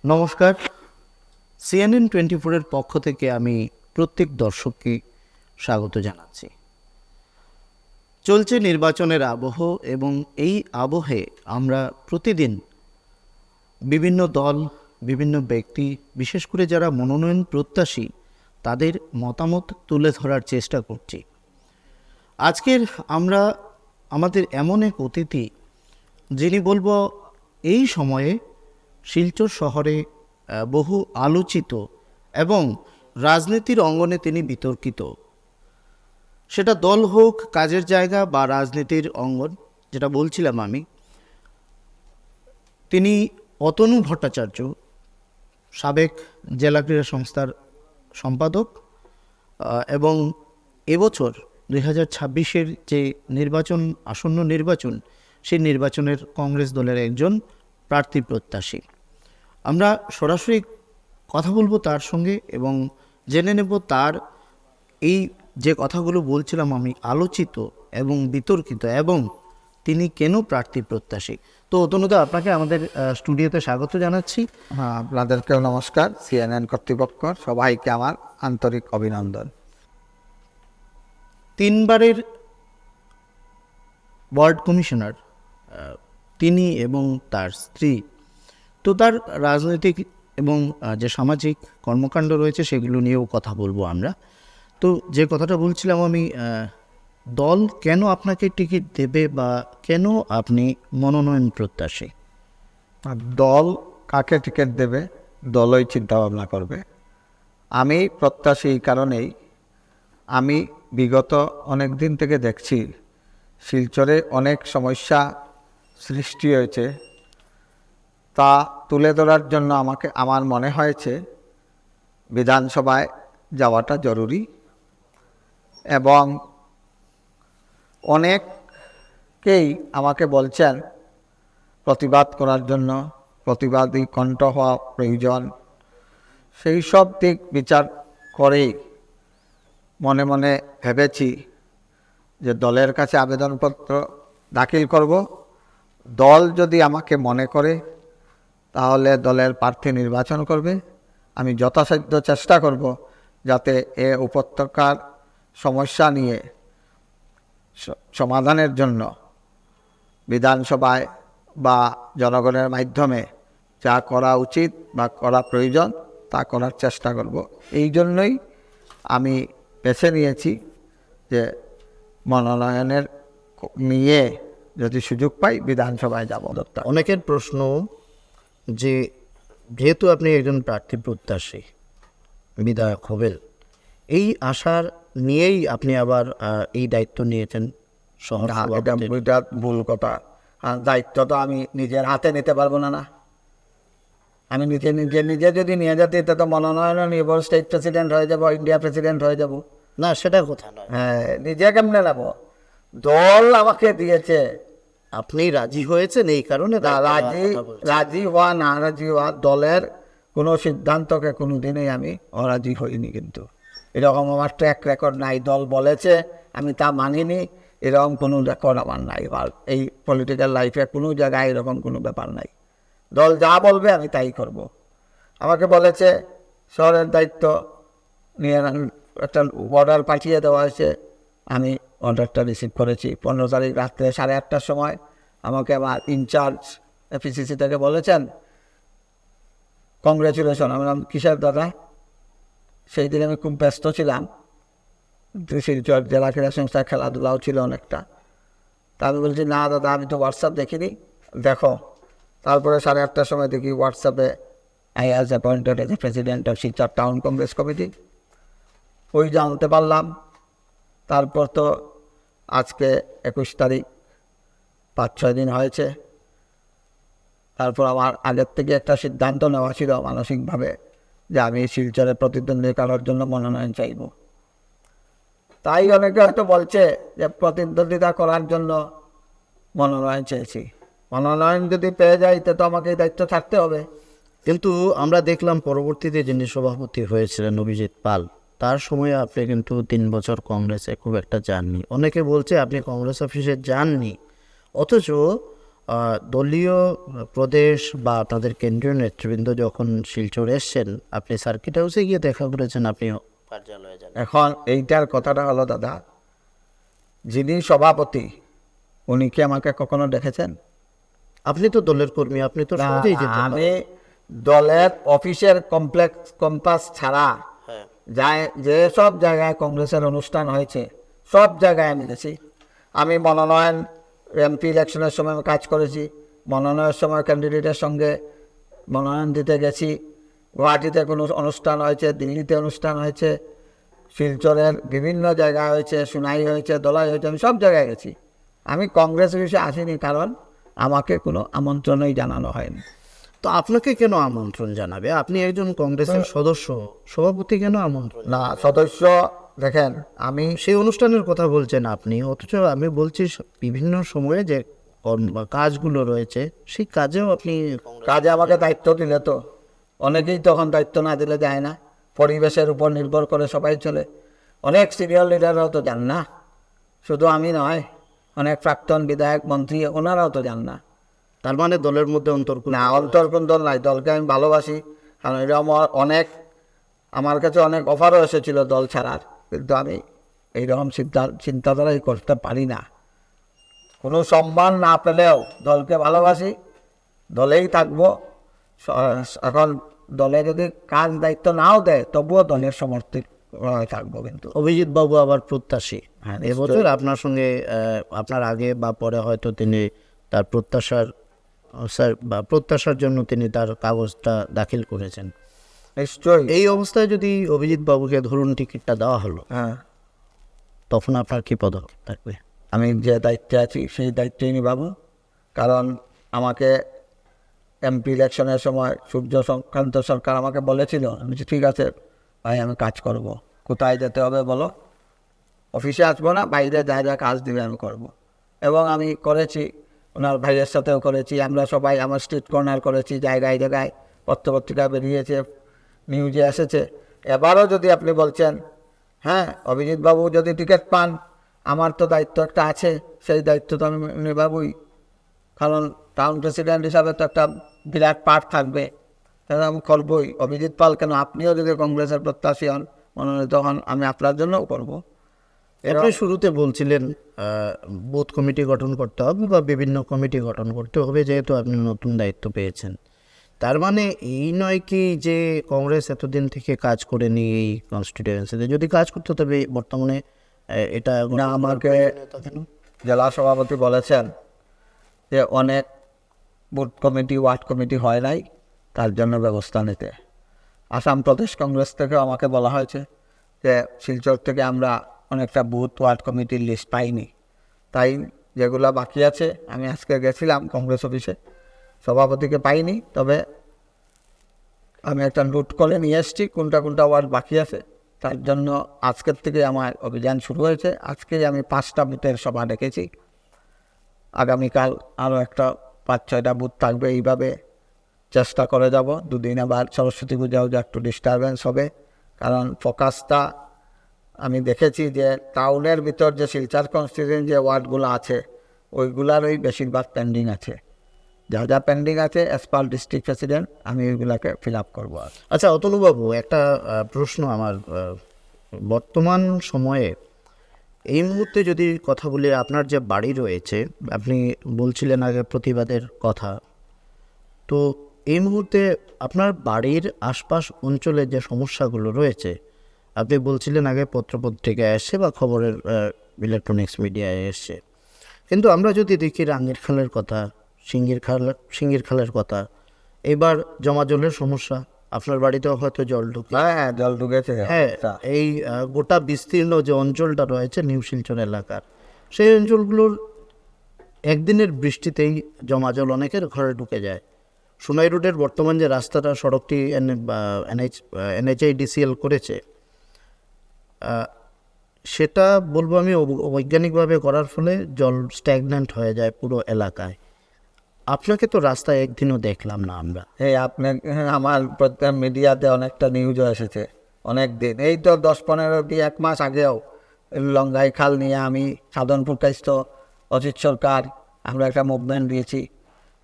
নমস্কার। CNN24-এর পক্ষ থেকে আমি প্রত্যেক দর্শককে স্বাগত জানাচ্ছি। চলছে নির্বাচনের আবহ এবং এই আবহে আমরা প্রতিদিন বিভিন্ন দল, বিভিন্ন ব্যক্তি, বিশেষ করে যারা মনোনয়ন প্রত্যাশী তাদের মতামত তুলে ধরার চেষ্টা করছি। আজকের আমরা আমাদের এমন এক অতিথি যিনি বলবো এই সময়ে শিলচর শহরে বহু আলোচিত এবং রাজনীতির অঙ্গনে তিনি বিতর্কিত, সেটা দল হোক, কাজের জায়গা বা রাজনীতির অঙ্গন। যেটা বলছিলাম আমি, তিনি অতনু ভট্টাচার্য, সাবেক জেলা ক্রীড়া সংস্থার সম্পাদক এবং এবছর 2026-এর যে নির্বাচন, আসন্ন নির্বাচন, সেই নির্বাচনের কংগ্রেস দলের একজন প্রার্থী প্রত্যাশী। আমরা সরাসরি কথা বলবো তার সঙ্গে এবং জেনে নেব তার এই যে কথাগুলো বলছিলাম আমি, আলোচিত এবং বিতর্কিত, এবং তিনি কেন প্রার্থী প্রত্যাশী। তো অতনুদা, আপনাকে আমাদের স্টুডিওতে স্বাগত জানাচ্ছি। হ্যাঁ, আপনাদেরকেও নমস্কার। CNN কর্তৃপক্ষ সবাইকে আমার আন্তরিক অভিনন্দন। 3বারের ওয়ার্ড কমিশনার তিনি এবং তার স্ত্রী। তো তার রাজনৈতিক এবং যে সামাজিক কর্মকাণ্ড রয়েছে সেগুলো নিয়েও কথা বলবো আমরা। তো যে কথাটা বলছিলাম আমি, দল কেন আপনাকে টিকিট দেবে বা কেন আপনি মনোনয়ন প্রত্যাশী? আর দল কাকে টিকিট দেবে দলই চিন্তা ভাবনা করবে। আমি প্রত্যাশী এই কারণেই, আমি বিগত অনেক দিন থেকে দেখছি শিলচরে অনেক সমস্যা সৃষ্টি হয়েছে, তা তুলে ধরার জন্য আমার মনে হয়েছে বিধানসভায় যাওয়াটা জরুরি। এবং অনেকেই আমাকে বলছেন প্রতিবাদ করার জন্য, প্রতিবাদী কণ্ঠ হওয়া প্রয়োজন। সেই সব দিক বিচার করেই মনে মনে ভেবেছি যে দলের কাছে আবেদনপত্র দাখিল করব। দল যদি আমাকে মনে করে তাহলে দলের প্রার্থী নির্বাচন করবে। আমি যথাসাধ্য চেষ্টা করব যাতে এ উপত্যকার সমস্যা নিয়ে সমাধানের জন্য বিধানসভায় বা জনগণের মাধ্যমে যা করা উচিত বা করা প্রয়োজন তা করার চেষ্টা করব। এই জন্যই আমি বেছে নিয়েছি যে মনোনয়নের নিয়ে যদি সুযোগ পাই বিধানসভায় যাব। অনেকের প্রশ্ন যে যেহেতু আপনি একজন প্রার্থী প্রত্যাশী, বিধায়ক হবেন, এই আশার নিয়েই আপনি আবার এই দায়িত্ব নিয়েছেন শহর এটা ভুল কথা। দায়িত্ব তো আমি নিজের হাতে নিতে পারবো না। আমি নিজে যদি নিয়ে যেতে তো মনোনয়ন নিব, স্টেট প্রেসিডেন্ট হয়ে যাব, ইন্ডিয়া প্রেসিডেন্ট হয়ে যাব। না, সেটা কথা নয়। হ্যাঁ, নিজে কেমনে নেব? দল আমাকে দিয়েছে। আপনি রাজি হয়েছেন এই কারণে? রাজি হওয়া না রাজি হওয়া দলের কোনো সিদ্ধান্তকে কোনো দিনেই আমি অরাজি হইনি। কিন্তু এরকম আমার ট্র্যাক রেকর্ড নাই। দল বলেছে আমি তা মানিনি, এরকম কোনো রেকর্ড আমার নাই। এই পলিটিক্যাল লাইফে কোনো জায়গায় এরকম কোনো ব্যাপার নাই। দল যা বলবে আমি তাই করব। আমাকে বলেছে শহরের দায়িত্ব নিয়ে একটা অর্ডার পাঠিয়ে দেওয়া হয়েছে, আমি অর্ডারটা রিসিভ করেছি। 15 তারিখ রাত্রে 8:30টার সময় আমাকে আমার ইনচার্জ এপিসিসি থেকে বলেছেন কংগ্রেচুলেশন। আমি বললাম কিসের দাদা? সেই দিন আমি খুব ব্যস্ত ছিলাম, শিলচর জেলা ক্রীড়া সংস্থার খেলাধুলাও ছিল অনেকটা। তা আমি বলছি না দাদা, আমি তো হোয়াটসঅ্যাপ দেখিনি, দেখো। তারপরে 8:30টার সময় দেখি হোয়াটসঅ্যাপে I as appointed as a president of Silchar town Congress committee. ওই জানতে পারলাম। তারপর তো আজকে 21 তারিখ, 5-6 দিন হয়েছে। তারপর আমার আগের থেকে একটা সিদ্ধান্ত নেওয়া ছিল মানসিকভাবে যে আমি শিলচরে প্রতিদ্বন্দ্বী করার জন্য মনোনয়ন চাইব। তাই অনেকে হয়তো বলছে যে প্রতিদ্বন্দ্বিতা করার জন্য মনোনয়ন চেয়েছি। মনোনয়ন যদি পেয়ে যাই তো আমাকে এই দায়িত্ব থাকতে হবে। কিন্তু আমরা দেখলাম পরবর্তীতে যিনি সভাপতি হয়েছিলেন অভিজিৎ পাল, তার সময়ে আপনি কিন্তু 3 বছর কংগ্রেসে খুব একটা যাননি। অনেকে বলছে আপনি কংগ্রেস অফিসে যাননি, অথচ দলীয় প্রদেশ বা আপনাদের কেন্দ্রীয় নেতৃবৃন্দ যখন শিলচর এসছেন, আপনি সার্কিট হাউসে গিয়ে দেখা করেছেন, আপনিও কার্যালয়ে যান। এখন এইটার কথাটা হলো দাদা, যিনি সভাপতি উনি কি আমাকে কখনো দেখেছেন? আপনি তো দলের কর্মী, আপনি তো সহজেই যেতে পারেন। আমি দলের অফিসের কমপ্লেক্স কম্পাস ছাড়া হ্যাঁ, যে সব জায়গায় কংগ্রেসের অনুষ্ঠান হয়েছে সব জায়গায় আমি গেছি। আমি মনোনয়ন এমপি ইলেকশনের সময় কাজ করেছি, মনোনয়নের সময় ক্যান্ডিডেটের সঙ্গে মনোনয়ন দিতে গেছি। গুয়াহাটিতে কোনো অনুষ্ঠান হয়েছে, দিল্লিতে অনুষ্ঠান হয়েছে, শিলচরের বিভিন্ন জায়গায় হয়েছে, সুনাই হয়েছে, দলাই হয়েছে, আমি সব জায়গায় গেছি। আমি কংগ্রেস অফিসে আসিনি, কারণ আমাকে কোনো আমন্ত্রণই জানানো হয়নি। তো আপনাকে কেন আমন্ত্রণ জানাবে? আপনি একজন কংগ্রেসের সদস্য, সভাপতি কেন আমন্ত্রণ? না, সদস্য দেখেন, আমি সেই অনুষ্ঠানের কথা বলছেন আপনি, অথচ আমি বলছি বিভিন্ন সময়ে যে কাজগুলো রয়েছে সেই কাজেও আপনি কাজে আমাকে দায়িত্ব দিলে তো, অনেকেই তখন দায়িত্ব না দিলে যায় না। পরিবেশের উপর নির্ভর করে সবাই চলে। অনেক সিনিয়র লিডাররাও তো যান না, শুধু আমি নয়, অনেক প্রাক্তন বিধায়ক মন্ত্রী ওনারাও তো যান না। তার মানে দলের মধ্যে অন্তর্কুল না, অন্তর্কুন্দল নাই, দলকে আমি ভালোবাসি। কারণ এরকম আমার কাছে অনেক অফারও এসেছিল দল ছাড়ার, কিন্তু আমি এইরকম চিন্তাধারাই করতে পারি না। কোনো সম্মান না পেলেও দলকে ভালোবাসি, দলেই থাকবো। এখন দলে যদি কাজ দায়িত্ব নাও দেয় তবুও দলের সমর্থিত থাকবো। কিন্তু অভিজিৎ বাবু আবার প্রত্যাশী, হ্যাঁ, এবছর আপনার সঙ্গে আপনার আগে বা পরে হয়তো তিনি তার প্রত্যাশার জন্য তিনি তার কাগজটা দাখিল করেছেন। নিশ্চয়ই। এই অবস্থায় যদি অভিজিৎ বাবুকে ধরুন টিকিটটা দেওয়া হলো, হ্যাঁ, তখন আপনার কি পদক্ষেপ থাকবে? আমি যে দায়িত্বে আছি সেই দায়িত্বই নিভাবো। কারণ আমাকে এমপি ইলেকশনের সময় সূর্যকান্ত সরকার আমাকে বলেছিল, আমি বলছি, ঠিক আছে ভাই, আমি কাজ করব। কোথায় যেতে হবে বলো, অফিসে আসবো না, বাইরে যা যা কাজ দিবে আমি করব। এবং আমি করেছি, ওনার ভাইয়ের সাথেও করেছি, আমরা সবাই আমার স্ট্রিট কর্নার করেছি, জায়গায় জায়গায় পত্রপত্রিকা বেরিয়েছে, নিউজে এসেছে। এবারও যদি আপনি বলছেন, হ্যাঁ, অভিজিৎ বাবু যদি টিকিট পান, আমার তো দায়িত্ব একটা আছে, সেই দায়িত্ব তো আমি নিভাবই। কারণ টাউন প্রেসিডেন্ট হিসাবে তো একটা বিরাট পার্ট থাকবে, তাহলে আমি করবই। অভিজিৎ পাল কেন, আপনিও যদি কংগ্রেসের প্রত্যাশী হন, মনোনীত হন, আমি আপনার জন্যও করবো। আপনি শুরুতে বলছিলেন বুথ কমিটি গঠন করতে হবে বা বিভিন্ন কমিটি গঠন করতে হবে, যেহেতু আপনি নতুন দায়িত্ব পেয়েছেন। তার মানে এই নয় কি যে কংগ্রেস এতদিন থেকে কাজ করেনি এই কনস্টিটিউয়েন্সিতে? যদি কাজ করতে, তবে বর্তমানে এটা না, আমাকে জেলা সভাপতি বলেছেন যে অনেক বুথ কমিটি, ওয়ার্ড কমিটি হয় নাই, তার জন্য ব্যবস্থা নিতে। আসাম প্রদেশ কংগ্রেস থেকে আমাকে বলা হয়েছে যে শিলচর থেকে আমরা অনেকটা বুথ ওয়ার্ড কমিটির লিস্ট পাইনি, তাই যেগুলো বাকি আছে, আমি আজকে গেছিলাম কংগ্রেস অফিসে, সভাপতিকে পাইনি, তবে আমি একটা নোট করে নিয়ে এসেছি কোনটা কোনটা ওয়ার্ড বাকি আছে। তার জন্য আজকের থেকে আমার অভিযান শুরু হয়েছে। আজকেই আমি 5টা বুথের সভা ডেকেছি, আগামীকাল আরও একটা 5-6টা বুথ থাকবে। এইভাবে চেষ্টা করে যাব। দুদিন আবার সরস্বতী পূজাও যে একটু ডিস্টারবেন্স হবে, কারণ ফোকাসটা আমি দেখেছি যে টাউনের ভিতর যে শিলচর কনস্টিটিউয়েন্সি যে ওয়ার্ডগুলো আছে ওইগুলারই বেশিরভাগ পেন্ডিং আছে। যা যা পেন্ডিং আছে অ্যাজ পার ডিস্ট্রিক্ট প্রেসিডেন্ট আমি ওইগুলাকে ফিল আপ করবো। আচ্ছা অতনুবাবু, একটা প্রশ্ন আমার, বর্তমান সময়ে এই মুহূর্তে যদি কথা বলি, আপনার যে বাড়ি রয়েছে, আপনি বলছিলেন আগে প্রতিবাদের কথা, তো এই মুহূর্তে আপনার বাড়ির আশপাশ অঞ্চলে যে সমস্যাগুলো রয়েছে, আপনি বলছিলেন আগে পত্রপত্রিকায় এসছে বা খবরের ইলেকট্রনিক্স মিডিয়ায় এসছে, কিন্তু আমরা যদি দেখি রাঙ্গির খালের কথা, সিঙ্গির খালের কথা, এবার জমা জলের সমস্যা, আপনার বাড়িতেও হয়তো জল ঢুকে। হ্যাঁ, জল ঢুকেছে। হ্যাঁ, এই গোটা বিস্তীর্ণ যে অঞ্চলটা রয়েছে নিউ শিলচর এলাকার, সেই অঞ্চলগুলোর একদিনের বৃষ্টিতেই জমা জল অনেকের ঘরে ঢুকে যায়। সোনাই রোডের বর্তমান যে রাস্তাটা, সড়কটি NHIDCL করেছে, সেটা বলবো আমি বৈজ্ঞানিকভাবে করার ফলে জল স্ট্যাগন্যান্ট হয়ে যায় পুরো এলাকায়। আপনাকে তো রাস্তায় একদিনও দেখলাম না আমরা। আপনি, আমার প্রত্যেক মিডিয়াতে অনেকটা নিউজও এসেছে অনেক দিন, এই তো 10-15 মাস আগেও লঙ্গাই খাল নিয়ে আমি সাধনপুর কাইস্ত অজিত সরকার আমরা একটা মুভমেন্ট দিয়েছি।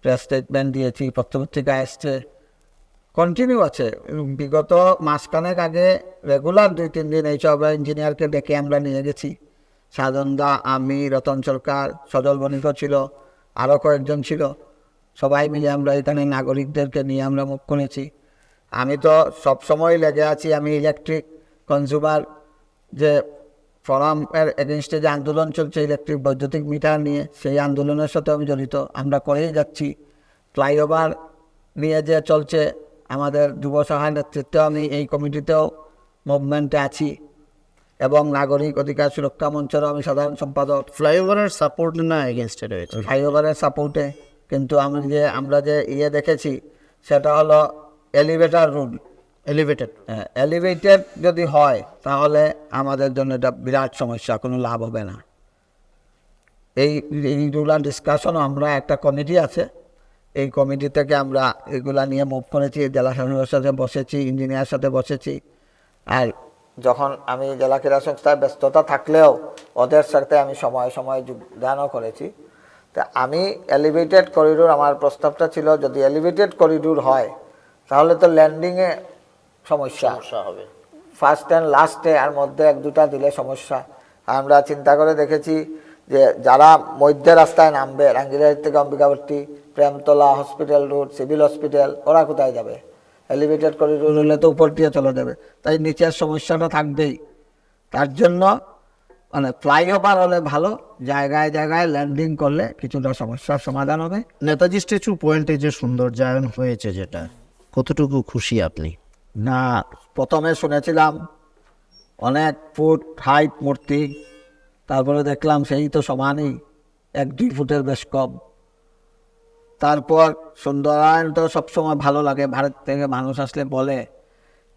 প্রেস স্টেটমেন্ট দিয়েছি, পত্রপত্রিকা আসছে, কন্টিনিউ আছে। বিগত মাসখানেক আগে রেগুলার 2-3 দিন এইসব ইঞ্জিনিয়ারকে ডেকে আমরা নিয়ে গেছি। সাধনদা, আমি, রতন সরকার, সজল বণিক ছিল, আরও কয়েকজন ছিল, সবাই মিলে আমরা এখানে নাগরিকদেরকে নিয়ে আমরা মুখ করেছি। আমি তো সবসময় লেগে আছি, আমি ইলেকট্রিক কনজিউমার যে ফোরামের এগেনস্টে যে আন্দোলন চলছে ইলেকট্রিক বৈদ্যুতিক মিটার নিয়ে, সেই আন্দোলনের সাথে আমি জড়িত, আমরা করেই যাচ্ছি। ফ্লাইওভার নিয়ে যে চলছে আমাদের যুব সহায় নেতৃত্বে আমি এই কমিটিতেও মুভমেন্টে আছি, এবং নাগরিক অধিকার সুরক্ষা মঞ্চেরও আমি সাধারণ সম্পাদক। ফ্লাইওভারের সাপোর্ট না এগেনস্টে রয়েছে? ফ্লাইওভারের সাপোর্টে, কিন্তু আমরা যে দেখেছি সেটা হলো এলিভেটর রুল। এলিভেটেড? হ্যাঁ, এলিভেটেড যদি হয় তাহলে আমাদের জন্য এটা বিরাট সমস্যা, কোনো লাভ হবে না। এইগুলা ডিসকাশনও আমরা একটা কমিটি আছে, এই কমিটি থেকে আমরা এগুলা নিয়ে মুভ করেছি, জেলা শাসকের সাথে বসেছি, ইঞ্জিনিয়ার সাথে বসেছি। আর যখন আমি জেলা ক্রীড়া সংস্থায় ব্যস্ততা থাকলেও ওদের সাথে আমি সময় সময় যোগদানও করেছি। তা আমি এলিভেটেড করিডোর, আমার প্রস্তাবটা ছিল যদি এলিভেটেড করিডোর হয় তাহলে তো ল্যান্ডিংয়ে সমস্যা হবে, ফার্স্ট অ্যান্ড লাস্টে আর মধ্যে 1-2টা দিলে সমস্যা। আমরা চিন্তা করে দেখেছি যে যারা মধ্য রাস্তায় নামবে, রাঙ্গিরহাট থেকে Ambikabarti, Premtala, hospital road, civil hospital, ওরা কোথায় যাবে? এলিভেটেড করিডোর হলে তো উপর দিয়ে চলে যাবে, তাই নিচের সমস্যাটা থাকবেই। তার জন্য মানে ফ্লাইওভার হলে ভালো, জায়গায় জায়গায় ল্যান্ডিং করলে কিছুটা সমস্যার সমাধান হবে। নেতাজি স্ট্যাচু পয়েন্টে যে সৌন্দর্যায়ন হয়েছে, যেটা কতটুকু খুশি আপনি? না, প্রথমে শুনেছিলাম অনেক ফুট হাইট মূর্তি, তারপরে দেখলাম সেই তো সমানই, 1-2 ফুটের বেশ কম। তারপর সুন্দরায়ন তো সবসময় ভালো লাগে, ভারত থেকে মানুষ আসলে বলে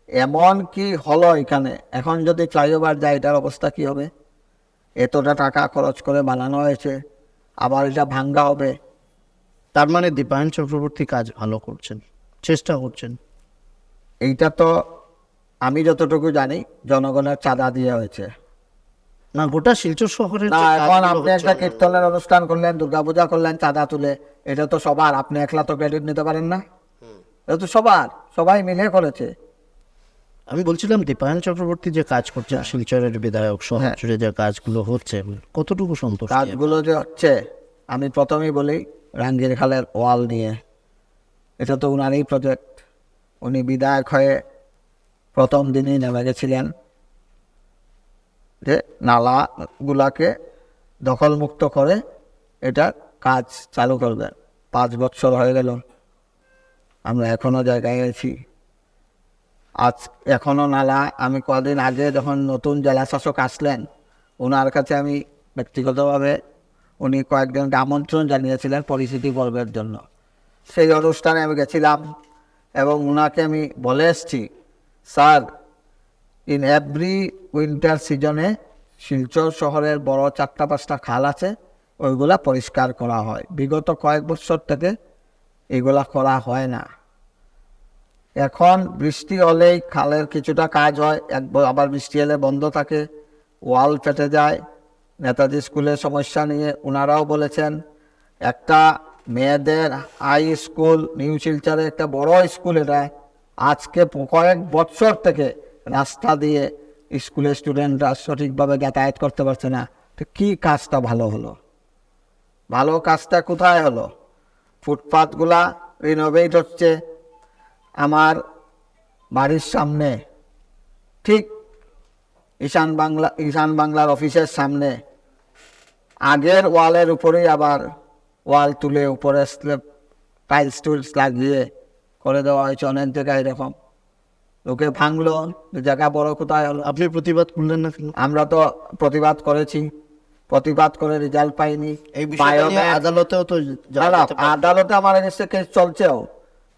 এমন কি হলো এখানে, এখন যদি ফ্লাইওভার যায় এটার অবস্থা কি হবে? এতটা টাকা খরচ করে বানানো হয়েছে, আবার এটা ভাঙ্গা হবে। তার মানে দীপায়ন চক্রবর্তী কাজ ভালো করছেন, চেষ্টা করছেন। এইটা তো আমি যতটুকু জানি জনগণের চাঁদা দিয়ে হয়েছে। না, গোটা শিলচর শহরের না, যে এখন কাজগুলো আপনি হচ্ছে, একটা কীর্তনের অনুষ্ঠান করলেন, দুর্গাপূজা করলেন, চাঁদা তুলে, এটা তো সবার, আপনি একলা তো ক্রেডিট নিতে পারেন না, এটা তো সবার, সবাই মিলে করেছে। আমি বলছিলাম দীপায়ন চক্রবর্তী যে কাজ করছেন, শিলচরের বিধায়ক শহর জুড়ে যে কাজগুলো হচ্ছে, কতটুকু সন্তুষ্ট? কাজগুলো যে হচ্ছে, আমি প্রথমেই বলি রাঙ্গির খালের ওয়াল নিয়ে, এটা তো উনারই প্রজেক্ট। উনি বিধায়ক হয়ে প্রথম দিনই নেমে গেছিলেন যে নালাগুলাকে দখলমুক্ত করে এটা কাজ চালু করবেন। 5 বছর হয়ে গেল, আমরা এখনও জায়গায় আছি। আজ এখনও নালা, আমি কদিন আগে যখন নতুন জেলা শাসক আসলেন, ওনার কাছে আমি ব্যক্তিগতভাবে, উনি কয়েকজনকে আমন্ত্রণ জানিয়েছিলেন পরিচিতি পর্বের জন্য, সেই অনুষ্ঠানে আমি গেছিলাম এবং ওনাকে আমি বলে এসছি, স্যার ইন এভরি উইন্টার সিজনে শিলচর শহরের বড় 4-5টা খাল আছে, ওইগুলা পরিষ্কার করা হয়। বিগত কয়েক বছর থেকে এগুলা করা হয় না। এখন বৃষ্টি হলেই খালের কিছুটা কাজ হয়, আবার বৃষ্টি হলে বন্ধ থাকে, ওয়াল ফেটে যায়। নেতাজি স্কুলের সমস্যা নিয়ে ওনারাও বলেছেন, একটা মেয়েদের হাই স্কুল নিউ শিলচরে, একটা বড় স্কুল, এটা আজকে কয়েক বছর থেকে রাস্তা দিয়ে স্কুলের স্টুডেন্টরা সঠিকভাবে যাতায়াত করতে পারছে না। তো কী কাজটা ভালো হলো? ভালো কাজটা কোথায় হলো? ফুটপাথগুলা রিনোভেট হচ্ছে। আমার বাড়ির সামনে, ঠিক ঈশান বাংলার অফিসের সামনে, আগের ওয়ালের উপরেই আবার ওয়াল তুলে উপরে স্ল্যাব টাইলস টুলস লাগিয়ে করে দেওয়া হয়েছে। অনেক জায়গায় এরকম লোকে ভাঙলো, জায়গা বড় কোথায় হলো? আপনি প্রতিবাদ করলেন না? আমরা তো প্রতিবাদ করেছি, প্রতিবাদ করে রেজাল্ট পাইনি। এই বিষয়ে আদালতেও তো আদালতে আমার এগেনস্টে কেস চলছেও।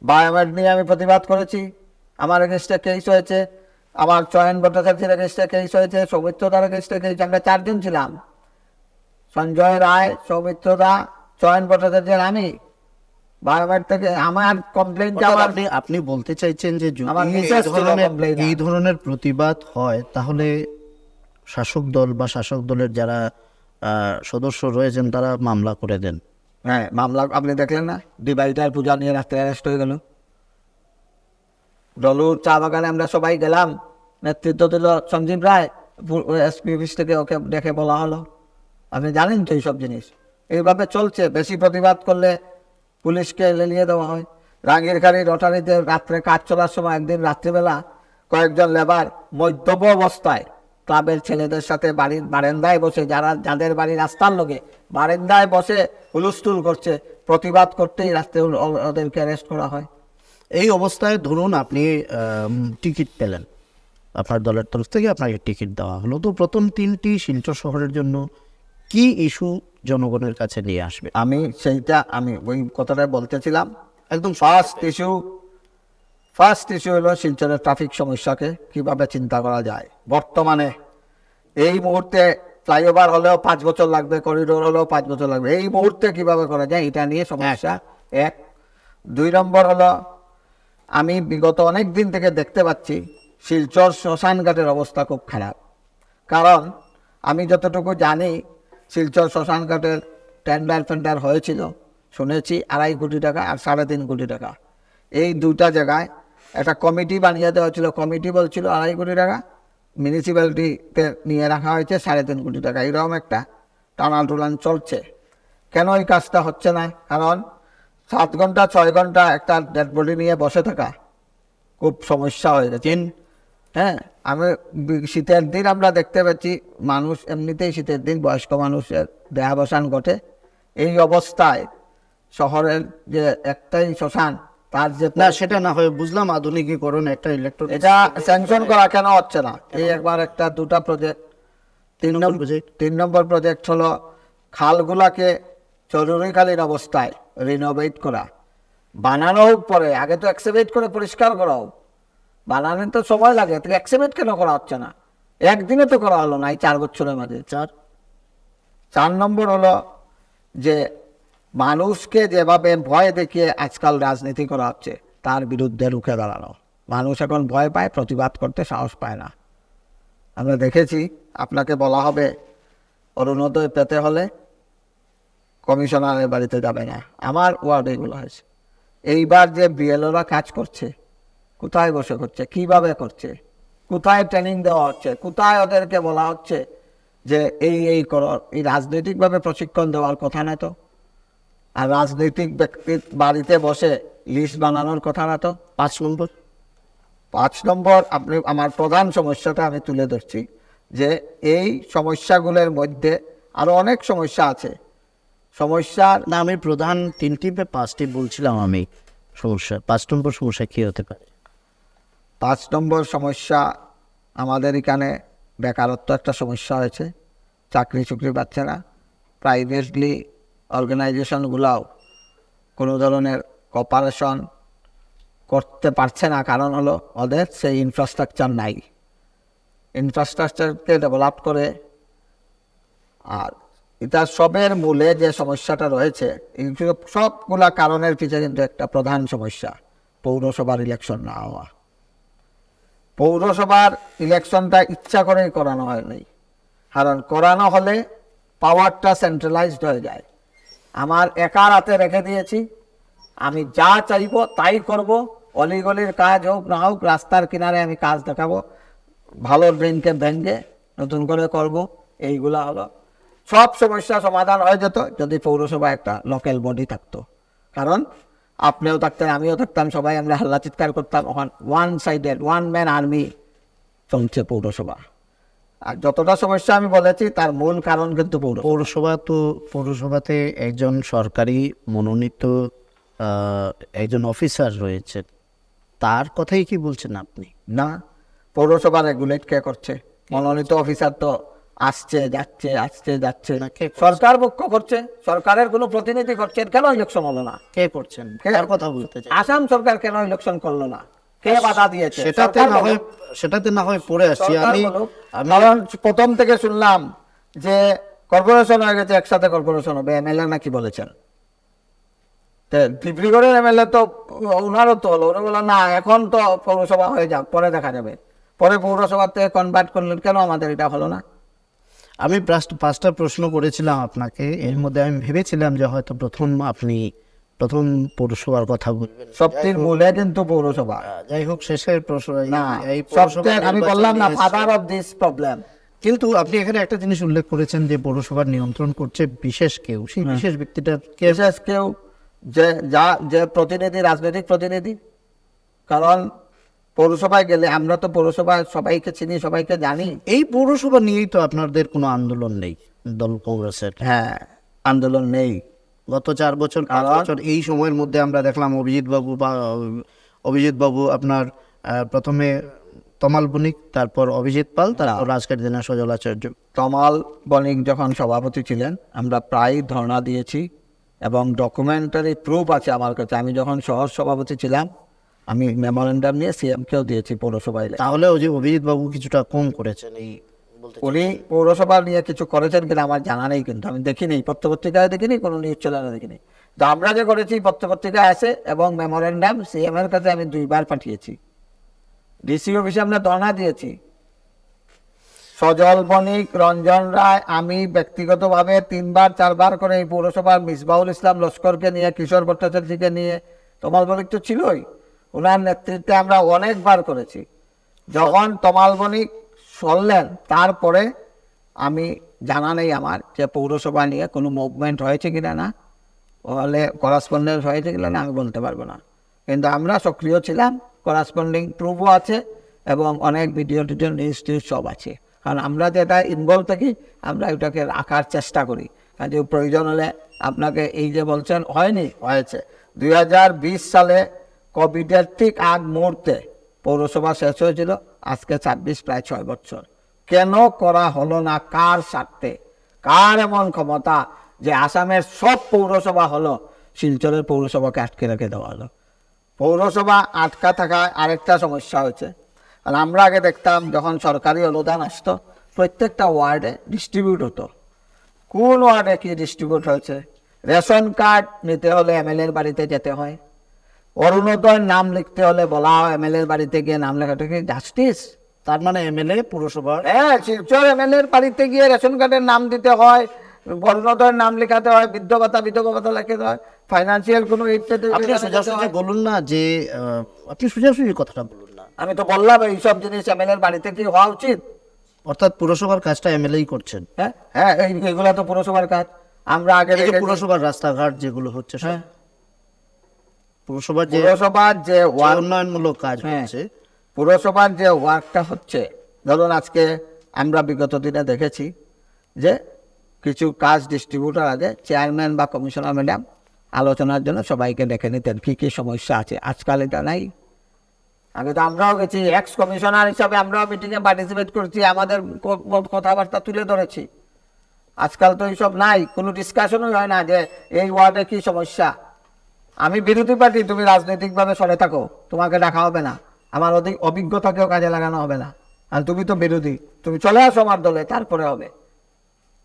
বায়োমেট নিয়ে আমি প্রতিবাদ করেছি, আমার এগেনস্টে কেস হয়েছে। আমার চয়ন ভট্টাচার্যের এগেনস্টে কেস হয়েছে, সৌমিত্রদার এগেনস্টে কেস। আমরা 4 জন ছিলাম, সঞ্জয় রায়, সৌমিত্রদা, চয়ন ভট্টাচার্যের, আমি। বায়োমেট থেকে আমার কমপ্লেন, আপনি বলতে চাইছেন যে যদি আমার মিসেস ছিল complaint। এই ধরনের প্রতিবাদ হয় তাহলে শাসক দল বা শাসক দলের যারা সদস্য রয়েছেন তারা মামলা করে দেন? হ্যাঁ, মামলা আপনি দেখলেন না, ডিভাইডার পূজা নিয়ে রাত্রে অ্যারেস্ট হয়ে গেল। ডলুর চা বাগানে আমরা সবাই গেলাম, নেতৃত্ব দিল সঞ্জীব রায়, এসপি অফিস থেকে ওকে ডেকে বলা হলো। আপনি জানেন তো এইসব জিনিস এইভাবে চলছে। বেশি প্রতিবাদ করলে পুলিশকে লেলিয়ে দেওয়া হয়। রাঙ্গিরখাড়ি রটারিতে রাত্রে কাজ চলার সময় একদিন রাত্রিবেলা কয়েকজন লেবার মদ্যপ অবস্থায় ক্লাবের ছেলেদের সাথে বাড়ির বারান্দায় বসে, যাদের বাড়ি রাস্তার লোকে, বারান্দায় বসে হুলস্থুল করছে। প্রতিবাদ করতেই রাত্রে ওদেরকে অ্যারেস্ট করা হয়। এই অবস্থায় ধরুন আপনি টিকিট পেলেন, আপনার দলের তরফ থেকে আপনাকে টিকিট দেওয়া হলো, তো প্রথম 3টি শিলচর শহরের জন্য কি ইস্যু জনগণের কাছে নিয়ে আসবে? আমি ওই কথাটা বলতেছিলাম। একদম ফার্স্ট ইস্যু হলো শিলচরের ট্রাফিক সমস্যাকে কিভাবে চিন্তা করা যায়। বর্তমানে এই মুহূর্তে ফ্লাইওভার হলেও 5 বছর লাগবে, করিডোর হলেও 5 বছর লাগবে, এই মুহূর্তে কিভাবে করা যায় এটা নিয়ে সমস্যা এক। 2 নম্বর হলো, আমি বিগত অনেক দিন থেকে দেখতে পাচ্ছি শিলচর শ্মশানঘাটের অবস্থা খুব খারাপ। কারণ আমি যতটুকু জানি, শিলচর শ্মশানঘাটের টেন্ডার হয়েছিল, শুনেছি 2.5 কোটি টাকা আর 3.5 কোটি টাকা। এই দুটা জায়গায় একটা কমিটি বানিয়ে দেওয়া ছিল। কমিটি বলছিল 2.5 কোটি টাকা, মিউনিসিপ্যালিটিতে নিয়ে রাখা হয়েছে 3.5 কোটি টাকা। এরকম একটা টানাটুলান চলছে। কেন এই কাজটা হচ্ছে না? কারণ 7 ঘন্টা 6 ঘন্টা একটা ডেড বডি নিয়ে বসে থাকা খুব সমস্যা হয়ে গেছে। হ্যাঁ, আমি শীতের দিন আমরা দেখতে পাচ্ছি মানুষ, এমনিতেই শীতের দিন বয়স্ক মানুষের দেহাবসান ঘটে। এই অবস্থায় শহরের যে একটাই শ্মশান, তার যে না, সেটা না হয় বুঝলাম, আধুনিকীকরণ একটা ইলেকট্রনিক, এটা স্যাংশন করা কেন হচ্ছে না? এই একবার একটা দুটা প্রজেক্ট। 3 নম্বর প্রজেক্ট হলো খালগুলাকে জরুরিকালীন অবস্থায় রিনোভেট করা, বানানো হোক, পরে আগে তো এক্সিভেট করে পরিষ্কার করা হোক। বানানোর তো সময় লাগে, তো এক্সিভেট কেন করা হচ্ছে না? একদিনে তো করা হলো না এই 4 বছরের মাঝে। 4 নম্বর হলো যে মানুষকে যেভাবে ভয় দেখিয়ে আজকাল রাজনীতি করা হচ্ছে, তার বিরুদ্ধে রুখে দাঁড়ানো। মানুষ এখন ভয় পায়, প্রতিবাদ করতে সাহস পায় না। আমরা দেখেছি, আপনাকে বলা হবে অরুণোদয় পেতে হলে কমিশনারের বাড়িতে যাবে না। আমার ওয়ার্ডে এগুলো হয়েছে। এইবার যে বিএলওরা কাজ করছে, কোথায় বসে করছে, কিভাবে করছে, কোথায় ট্রেনিং দেওয়া হচ্ছে, কোথায় ওদেরকে বলা হচ্ছে যে এই করো? এই রাজনৈতিকভাবে প্রশিক্ষণ দেওয়ার কথা না তো। আর রাজনৈতিক ব্যক্তির বাড়িতে বসে লিস্ট বানানোর কথা না তো। 5 নম্বর আপনি আমার প্রধান সমস্যাটা আমি তুলে ধরছি, যে এই সমস্যাগুলোর মধ্যে আরো অনেক সমস্যা আছে। সমস্যার না, আমি প্রধান 3টি বা 5টি বলছিলাম। আমি সমস্যা 5 নম্বর সমস্যা কী হতে পারে? 5 নম্বর সমস্যা, আমাদের এখানে বেকারত্ব একটা সমস্যা হয়েছে। চাকরি পাচ্ছে না। প্রাইভেটলি অর্গানাইজেশনগুলাও কোনো ধরনের কপারেশন করতে পারছে না। কারণ হলো ওদের সেই ইনফ্রাস্ট্রাকচার নাই। ইনফ্রাস্ট্রাকচারকে ডেভেলপ করে, আর এটা সবের মূলে যে সমস্যাটা রয়েছে, এই সবগুলা কারণের পিছনে কিন্তু একটা প্রধান সমস্যা, পৌরসভার ইলেকশন না হওয়া। পৌরসভার ইলেকশনটা ইচ্ছা করেই করানো হয়নি। কারণ করানো হলে পাওয়ারটা সেন্ট্রালাইজড হয়ে যায়। আমার একার হাতে রেখে দিয়েছি, আমি যা চাইব তাই করব। অলিগলির কাজ হোক না হোক, রাস্তার কিনারে আমি কাজ দেখাবো, ভালো ড্রেনকে ভেঙে নতুন করে করব। এইগুলা হলো সব সমস্যা সমাধান হয়ে যেত যদি পৌরসভা একটা লোকাল বডি থাকতো। কারণ আপনিও থাকতেন, আমিও থাকতাম, সবাই আমরা হাল্লা চিৎকার করতাম। One sided, one man army চলছে পৌরসভা। আর যতটা সমস্যা আমি বলেছি, তার মূল কারণ কিন্তু পৌরসভাতে একজন সরকারি মনোনীত একজন অফিসার রয়েছে, তার কথাই কি বলছেন আপনি? না, পৌরসভা রেগুলেট কে করছে? মনোনীত অফিসার তো আসছে যাচ্ছে। সরকার পক্ষ করছে, সরকারের কোনো প্রতিনিধি করছেন। কেন ইলেকশন হলো না? কে করছেন? কার কথা বলতে চাই? আসাম সরকার কেন ইলেকশন করলো না? কে বাধা দিয়েছে? সেটাতে না হয় পড়ে আসছি আমি। কারণ প্রথম থেকে শুনলাম যে কর্পোরেশন হয়ে গেছে, একসাথে কর্পোরেশন হবে। এমএলএ নাকি বলেছেন, ডিব্রুগড়ের এমএলএ তো ওনারও তো হলো। ওরা বললো না, এখন তো পৌরসভা হয়ে যাক, পরে দেখা যাবে। পরে পৌরসভাতে কনভার্ট করলেন, কেন আমাদের এটা হলো না? আমি পাঁচটা প্রশ্ন করেছিলাম আপনাকে, এর মধ্যে আমি ভেবেছিলাম যে হয়তো আপনি প্রথম পৌরসভার কথা বলবেন। সবচেয়ে মূলে কিন্তু পৌরসভা। যাই হোক, শেষের প্রশ্ন না, এই পৌরসভা সবচেয়ে আমি নির্বাচন বললাম না নিয়ে ফাদার অফ দিস প্রবলেম। কিন্তু আপনি এখানে একটা জিনিস উল্লেখ করেছেন যে পৌরসভার নিয়ন্ত্রণ করছে বিশেষ কেউ, সেই বিশেষ ব্যক্তিটা কে? বিশেষ কেউ যে প্রতিনিধি, রাজনৈতিক প্রতিনিধি। কারণ পৌরসভায় গেলে আমরা তো পৌরসভায় সবাইকে চিনি, সবাইকে জানি। এই পৌরসভা নিয়েই তো আপনাদের কোনো আন্দোলন নেই দল কংগ্রেসের। হ্যাঁ, আন্দোলন নেই। গত 4 বছর 5 বছর এই সময়ের মধ্যে আমরা দেখলাম অভিজিৎ বাবু আপনার প্রথমে তমাল বণিক, তারপর অভিজিৎ পাল, তারপর রাজকের দিনা সজল আচার্য। তমাল বণিক যখন সভাপতি ছিলেন আমরা প্রায় ধর্ণা দিয়েছি এবং ডকুমেন্টারি প্রুফ আছে আমার কাছে। আমি যখন শহর সভাপতি ছিলাম আমি মেমোরেন্ডাম নিয়ে সিএমকেও দিয়েছি পৌরসভায়। তাহলে ওই যে অভিজিৎ বাবু কিছুটা কম করেছেন এই বলতে। উনি পৌরসভা নিয়ে কিছু করেছেন কিনা আমার জানা নেই, কিন্তু আমি দেখিনি, পত্রপত্রিকায় দেখিনি, কোনো নিউজ চ্যানেলে দেখিনি। তো আমরা যে করেছি পত্রপত্রিকায় আছে এবং মেমোরেন্ডাম সিএম এর কাছে আমি 2 বার পাঠিয়েছি। ডিসি অফিসে আমরা ধর্ণা দিয়েছি। সজল বণিক, রঞ্জন রায়, আমি ব্যক্তিগতভাবে 3 বার 4 বার করে এই পৌরসভার মিসবাহুল ইসলাম লস্করকে নিয়ে, কিশোর ভট্টাচার্যকে নিয়ে, তমাল বণিক তো ছিলই, ওনার নেতৃত্বে আমরা অনেকবার করেছি। যখন তমাল বণিক সরলেন তারপরে আমি জানা নেই আমার যে পৌরসভা নিয়ে কোনো মুভমেন্ট হয়েছে কিনা, না হলে করাসপন্ডেন্স হয়েছে কিনা না আমি বলতে পারবো না, কিন্তু আমরা সক্রিয় ছিলাম। করাসপন্ডিং প্রুফও আছে এবং অনেক ভিডিও টিডিও নিউজ টিউজ সব আছে। কারণ আমরা যেটা ইনভলভ থাকি আমরা ওটাকে রাখার চেষ্টা করি। কাজে প্রয়োজন হলে আপনাকে এই যে বলছেন হয়নি, হয়েছে। 2020 সালে কোভিডের ঠিক আগ মুহূর্তে পৌরসভা শেষ হয়েছিল, আজকে 26 প্রায় 6 বছর। কেন করা হলো না? কার স্বার্থে? কার এমন ক্ষমতা যে আসামের সব পৌরসভা হলো, শিলচরের পৌরসভাকে আটকে রেখে দেওয়া হলো? পৌরসভা আটকা থাকায় আরেকটা সমস্যা হয়েছে। আর আমরা আগে দেখতাম যখন সরকারি অনুদান আসতো প্রত্যেকটা ওয়ার্ডে ডিস্ট্রিবিউট হতো। কোন ওয়ার্ডে কি ডিস্ট্রিবিউট হয়েছে? রেশন কার্ড নিতে হলে এমএলএর বাড়িতে যেতে হয়, অরুণোদয়ের নাম লিখতে হলে বলা হয় এমএলএর বাড়িতে গিয়ে নাম লেখাটা কি জাস্টিস? তার মানে এমএলএ পুরসভার, হ্যাঁ, শিলচর এমএলএর বাড়িতে গিয়ে রেশন কার্ডের নাম দিতে হয়, অরুণোদয়ের নাম লেখাতে হয়, বৃদ্ধ ভাতা বিধবা ভাতা লেখাতে হয়, ফাইন্যান্সিয়াল কোনো আপনি সোজাসুজি বলুন না যে আপনি সোজাসুজি কথাটা বলুন না। আমি তো বললাম এইসব জিনিস এমএলএর বাড়িতে কি হওয়া উচিত? অর্থাৎ পুরসভার কাজটা এমএলএই করছেন। হ্যাঁ হ্যাঁ, এইগুলা তো পুরসভার কাজ। আমরা আগে এই যে দেখেছি পুরসভার রাস্তাঘাট যেগুলো হচ্ছে সব, হ্যাঁ, পুরসভার যে পুরসভার যে উন্নয়নমূলক কাজ হ্যাঁ, হচ্ছে, পুরসভার যে ওয়ার্কটা হচ্ছে, ধরুন আজকে আমরা বিগত দিনে দেখেছি যে কিছু কাজ ডিস্ট্রিবিউটার আগে চেয়ারম্যান বা কমিশনার ম্যাডাম আলোচনার জন্য সবাইকে ডেকে নিতেন কী কী সমস্যা আছে। আজকাল এটা নাই। আগে তো আমরাও গেছি, এক্স কমিশনার হিসাবে আমরাও মিটিংয়ে পার্টিসিপেট করছি, আমাদের কথাবার্তা তুলে ধরেছি। আজকাল তো এইসব নাই, কোনো ডিসকাশনই হয় না যে এই ওয়ার্ডে কী সমস্যা। আমি বিরোধী পার্টি, তুমি রাজনৈতিকভাবে সরে থাকো, তোমাকে ডাকা হবে না, আমার অভিজ্ঞতাকেও কাজে লাগানো হবে না। আর তুমি তো বিরোধী, তুমি চলে আসো আমার দলে, তারপরে হবে।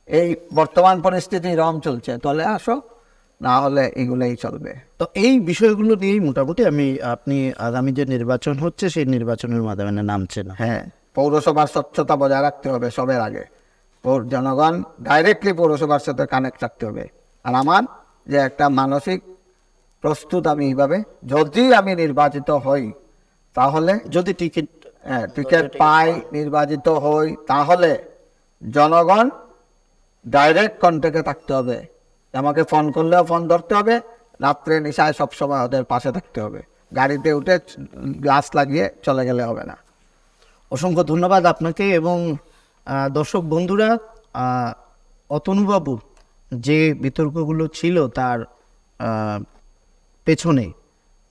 এই বর্তমান পরিস্থিতি রম চলছে, দলে আসো, না হলে এগুলোই চলবে। তো এই বিষয়গুলো নিয়েই মোটামুটি আপনি আগামী যে নির্বাচন হচ্ছে সেই নির্বাচনের মাধ্যমে নামছে না। হ্যাঁ, পৌরসভার স্বচ্ছতা বজায় রাখতে হবে সবের আগে। জনগণ ডাইরেক্টলি পৌরসভার সাথে কানেক্ট রাখতে হবে। আর আমার যে একটা মানসিক প্রস্তুত আমি এইভাবে, যদি আমি নির্বাচিত হই তাহলে, যদি টিকিট টিকিট পাই, নির্বাচিত হই, তাহলে জনগণ ডাইরেক্ট কন্ট্যাক্টে থাকতে হবে। আমাকে ফোন করলেও ফোন ধরতে হবে, রাত্রে নিশায় সবসময় ওদের পাশে থাকতে হবে। গাড়িতে উঠে গ্লাস লাগিয়ে চলে গেলে হবে না। অসংখ্য ধন্যবাদ আপনাকে। এবং দর্শক বন্ধুরা, অতনুবাবু যে বিতর্কগুলো ছিল তার পেছনে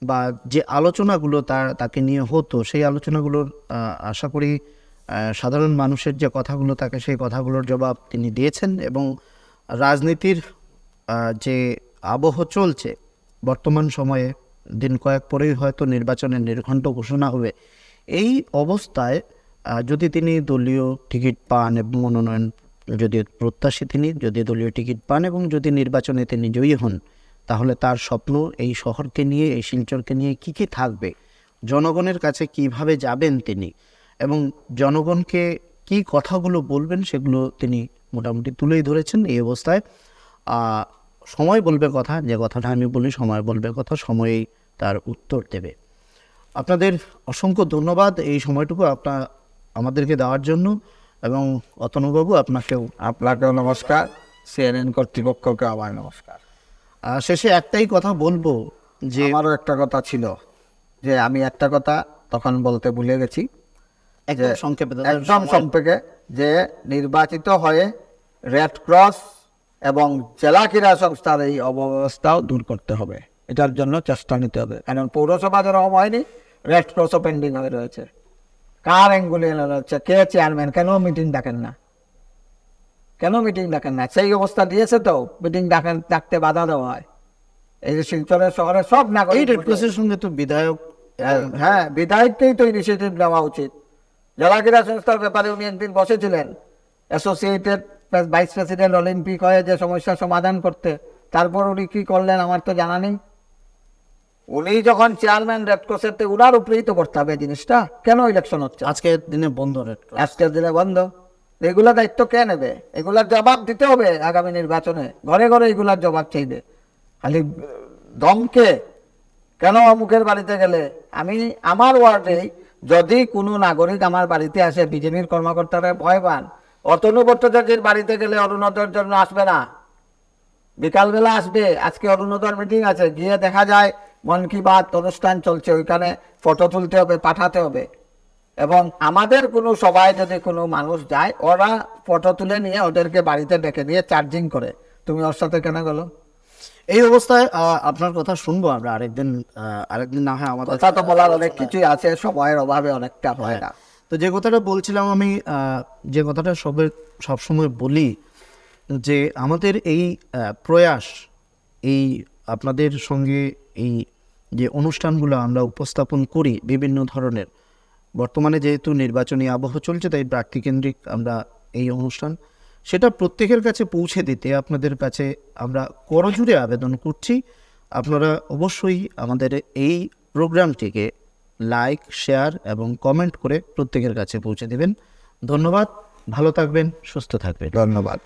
বা যে আলোচনাগুলো তাকে নিয়ে হতো, সেই আলোচনাগুলোর আশা করি সাধারণ মানুষের যে কথাগুলো থাকে সেই কথাগুলোর জবাব তিনি দিয়েছেন। এবং রাজনীতির যে আবহ চলছে বর্তমান সময়ে, দিন কয়েক পরেই হয়তো নির্বাচনের নির্ঘণ্ট ঘোষণা হবে। এই অবস্থায় যদি তিনি দলীয় টিকিট পান এবং মনোনয়ন, যদি প্রত্যাশী তিনি, যদি দলীয় টিকিট পান এবং যদি নির্বাচনে তিনি জয়ী হন, তাহলে তার স্বপ্ন এই শহরকে নিয়ে, এই শিলচরকে নিয়ে কী কী থাকবে, জনগণের কাছে কিভাবে যাবেন তিনি, এবং জনগণকে কি কথাগুলো বলবেন সেগুলো তিনি মোটামুটি তুলেই ধরেছেন। এই অবস্থায় সময় বলবে কথা, যে কথাটা আমি বলি সময় বলবে কথা, সময়ই তার উত্তর দেবে। আপনাদের অসংখ্য ধন্যবাদ এই সময়টুকু আমাদেরকে দেওয়ার জন্য, এবং অতনুবাবু আপনাকেও নমস্কার, CNN কর্তৃপক্ষকে আমার নমস্কার। শেষে একটাই কথা বলবো যে আমারও একটা কথা ছিল, যে আমি একটা কথা তখন বলতে ভুলে গেছি, একদম সংক্ষেপে দাদা, একদম সম্পর্কে, যে নির্বাচিত হয়ে রেড ক্রস এবং জেলা ক্রীড়া সংস্থার এই অব্যবস্থাও দূর করতে হবে। এটার জন্য চেষ্টা নিতে হবে, কারণ পৌরসভা যারা হয়নি, রেড ক্রসও পেন্ডিং হয়ে রয়েছে। কার অ্যাঙ্গুলে রয়েছে, কে চেয়ারম্যান, কেন মিটিং ডাকেন না, সেই অবস্থা দিয়েছে তো মিটিং ডাকতে বাধা দেওয়া হয়। এই যে শিলচরের শহরে সব এই নাগরিক রেড ক্রসের সঙ্গে তো বিধায়ক, হ্যাঁ, বিধায়ককেই তো ইনিশিয়েটিভ নেওয়া উচিত। জেলা ক্রীড়া সংস্থার ব্যাপারে উনি একদিন বসেছিলেন, অ্যাসোসিয়েটেড ভাইস প্রেসিডেন্ট অলিম্পিক হয়ে যে সমস্যার সমাধান করতে, তারপর উনি কি করলেন আমার তো জানা নেই। উনি যখন চেয়ারম্যান রেড ক্রসের, উনার উপরেই তো করতে হবে জিনিসটা। কেন ইলেকশন হচ্ছে আজকের দিনে বন্ধ রেড ক্রস, আজকের দিনে বন্ধ? এগুলা দায়িত্ব কে নেবে? এগুলার জবাব দিতে হবে আগামী নির্বাচনে, ঘরে ঘরে এগুলার জবাব চাইবে। খালি দমকে কেন অমুকের বাড়িতে গেলে, আমার ওয়ার্ডে যদি কোনো নাগরিক আমার বাড়িতে আসে, বিজেপির কর্মকর্তারা ভয় পান, অতনু ভট্টাচার্যের বাড়িতে গেলে অরুণোদয়ের জন্য আসবে না, বিকালবেলা আসবে। আজকে অরুণোদয়ের মিটিং আছে, গিয়ে দেখা যায় মন কি বাত অনুষ্ঠান চলছে, ওইখানে ফটো তুলতে হবে, পাঠাতে হবে। এবং আমাদের কোনো সভায় যদি কোনো মানুষ যায়, ওরা ফটো তুলে নিয়ে ওদেরকে বাড়িতে ডেকে নিয়ে চার্জিং করে, তুমি ওর সাথে কেন গেলো? এই অবস্থায় আপনার কথা শুনবো আমরা আরেকদিন না হয় আমাদের কথা তো বলার অনেক কিছুই আছে, সময়ের অভাবে অনেকটা হয় না। তো যে কথাটা বলছিলাম আমি, যে কথাটা সবসময় বলি, যে আমাদের এই প্রয়াস, এই আপনাদের সঙ্গে এই যে অনুষ্ঠানগুলো আমরা উপস্থাপন করি বিভিন্ন ধরনের, বর্তমানে যেহেতু নির্বাচনী আবহ চলছে, তাই প্রার্থীকেন্দ্রিক আমরা এই অনুষ্ঠান, সেটা প্রত্যেকের কাছে পৌঁছে দিতে আপনাদের কাছে আমরা করজোড়ে আবেদন করছি। আপনারা অবশ্যই আমাদের এই প্রোগ্রামটিকে লাইক, শেয়ার এবং কমেন্ট করে প্রত্যেকের কাছে পৌঁছে দেবেন। ধন্যবাদ, ভালো থাকবেন, সুস্থ থাকবেন। ধন্যবাদ।